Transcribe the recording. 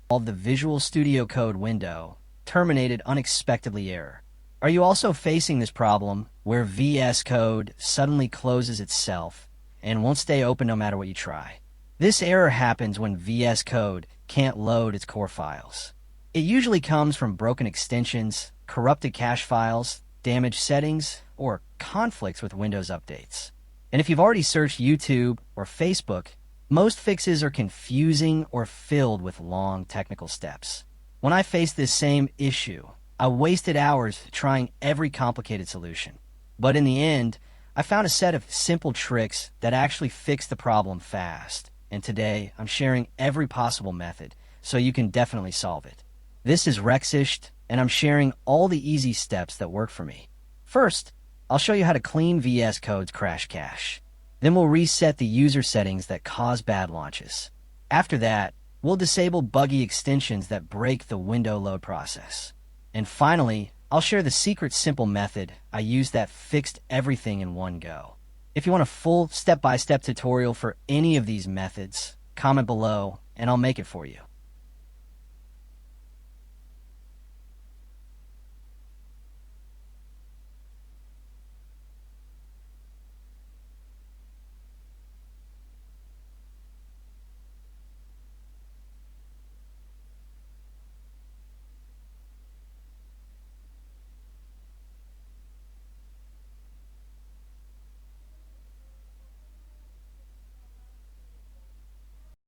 Of the Visual Studio Code window, Terminated unexpectedly error. Are you also facing this problem where VS Code suddenly closes itself and won't stay open no matter what you try? This error happens when VS Code can't load its core files. It usually comes from broken extensions, corrupted cache files, damaged settings, or conflicts with Windows updates. And if you've already searched YouTube or Facebook, most fixes are confusing or filled with long technical steps. When I faced this same issue, I wasted hours trying every complicated solution. But in the end, I found a set of simple tricks that actually fixed the problem fast. And today, I'm sharing every possible method, so you can definitely solve it. This is Rexisht, and I'm sharing all the easy steps that work for me. First, I'll show you how to clean VS Code's crash cache. Then we'll reset the user settings that cause bad launches. After that, we'll disable buggy extensions that break the window load process. And finally, I'll share the secret simple method I used that fixed everything in one go. If you want a full step-by-step tutorial for any of these methods, comment below and I'll make it for you.